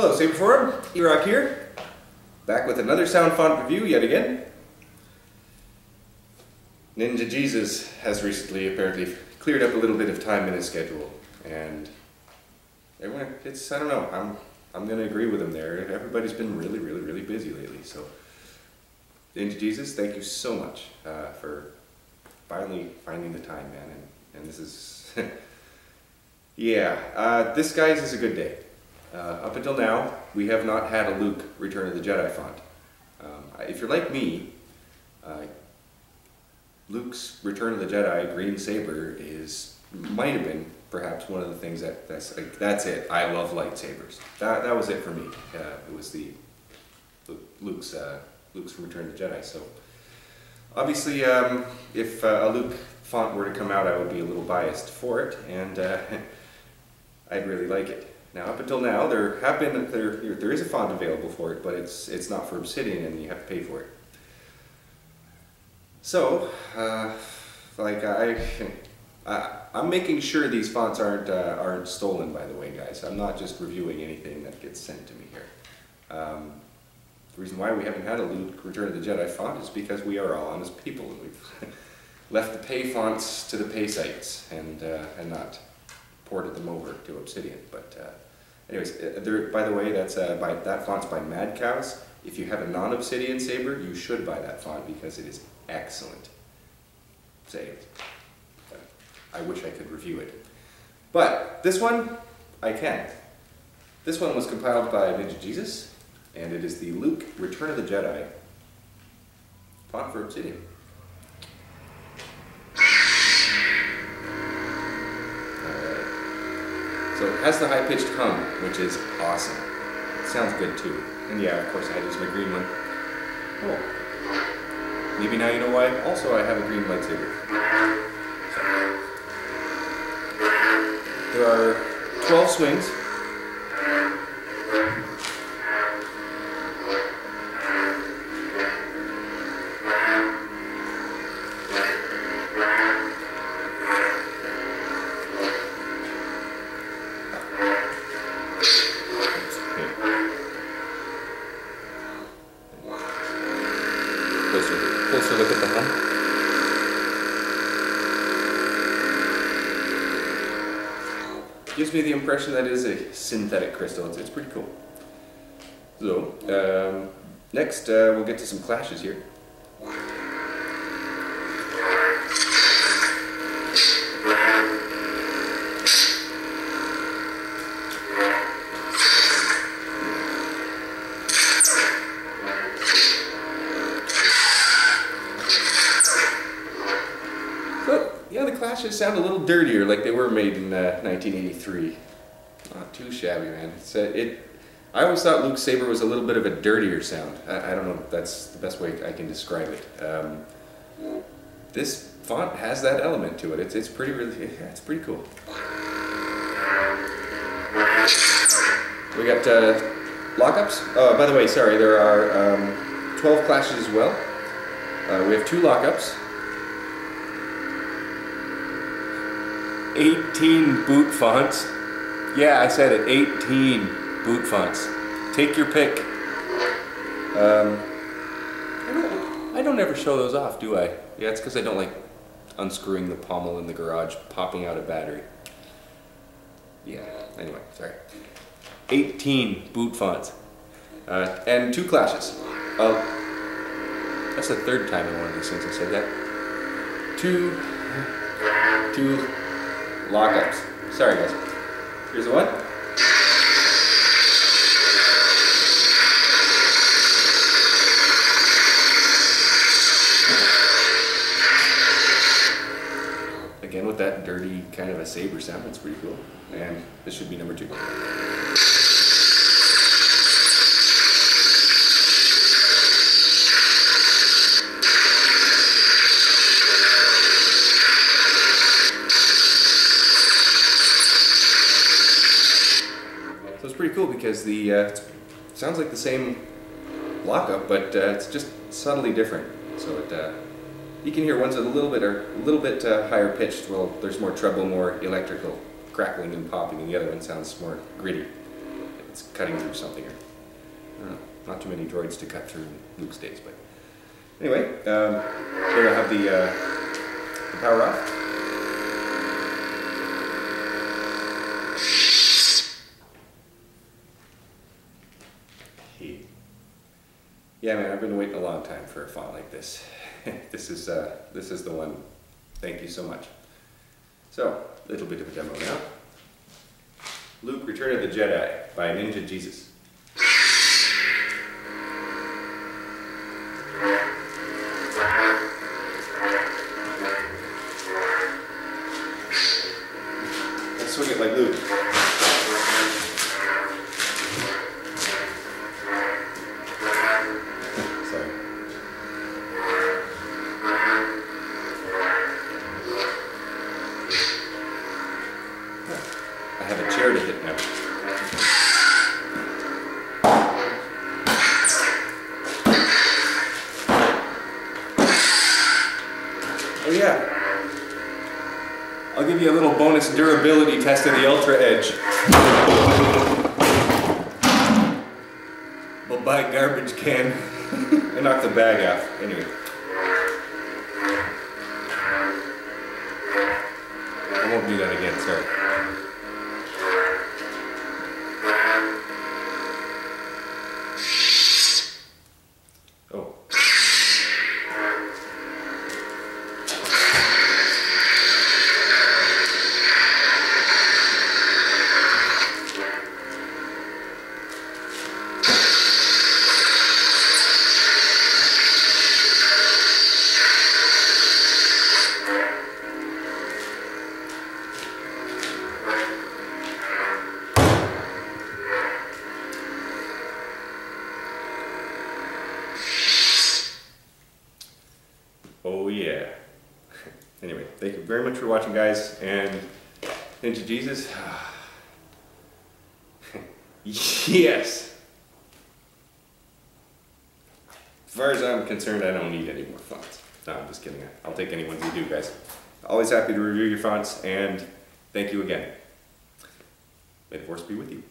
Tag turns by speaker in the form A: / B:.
A: Hello Saber Forum, E-Rock here, back with another sound font review yet again. NinjaJesus has recently apparently cleared up a little bit of time in his schedule, and everyone, I don't know, I'm going to agree with him there. Everybody's been really busy lately, so NinjaJesus, thank you so much for finally finding the time, man, and this is, yeah, this, guys, is a good day. Up until now, we have not had a Luke Return of the Jedi font. If you're like me, Luke's Return of the Jedi Green Saber might have been perhaps one of the things that's it. I love lightsabers. That was it for me. It was the Luke's from Return of the Jedi. So obviously, if a Luke font were to come out, I would be a little biased for it, and I'd really like it. Now, up until now, there is a font available for it, but it's not for Obsidian, and you have to pay for it. So, I'm making sure these fonts aren't stolen, by the way, guys. I'm not just reviewing anything that gets sent to me here. The reason why we haven't had a Luke Return of the Jedi font is because we are all honest people, and we've left the pay fonts to the pay sites and not ported them over to Obsidian. But anyways, by the way, that font's by Mad Cows. If you have a non-Obsidian Saber, you should buy that font because it is excellent. Say it. I wish I could review it. But this one, I can. This one was compiled by NinjaJesus, and it is the Luke Return of the Jedi font for Obsidian. So it has the high-pitched hum, which is awesome. It sounds good too. And yeah, of course I had to use my green one. Oh. Maybe now you know why also I have a green lightsaber. So, there are 12 swings. Closer look at the hum. Gives me the impression that it is a synthetic crystal. It's pretty cool. So, next we'll get to some clashes here. Yeah, the clashes sound a little dirtier, like they were made in 1983. Not too shabby, man. I always thought Luke's Saber was a little bit of a dirtier sound. I don't know if that's the best way I can describe it. This font has that element to it. It's pretty cool. We got lockups. Oh, by the way, sorry, there are 12 clashes as well. We have 2 lockups. 18 boot fonts. Yeah, I said it. 18 boot fonts. Take your pick. I don't ever show those off, do I? Yeah, it's because I don't like unscrewing the pommel in the garage, popping out a battery. Yeah, anyway, sorry. 18 boot fonts. And 2 clashes. That's the 3rd time in one of these things I said that. 2 lockups. Sorry, guys. Here's the one. Again, with that dirty kind of a saber sound, it's pretty cool. And this should be number 2. So it's pretty cool because it sounds like the same lockup, but it's just subtly different. So you can hear one's a little bit higher pitched. Well, there's more treble, more electrical crackling and popping, and the other one sounds more gritty. it's cutting through something. Or, I don't know, not too many droids to cut through in Luke's days, but anyway, here I have the power off. Yeah, man, I've been waiting a long time for a font like this. This is the one. Thank you so much. So, a little bit of a demo now. Luke, Return of the Jedi by NinjaJesus. Let's swing it like Luke. I have a chair to hit now. Oh yeah. I'll give you a little bonus durability test of the Ultra Edge. Bye-bye garbage can. I knocked the bag off. Anyway. I won't do that again, sorry. Oh. Oh yeah. Anyway, thank you very much for watching, guys, and NinjaJesus. Yes! As far as I'm concerned, I don't need any more fonts. No, I'm just kidding. I'll take any ones you do, guys. Always happy to review your fonts, and thank you again. May the Force be with you.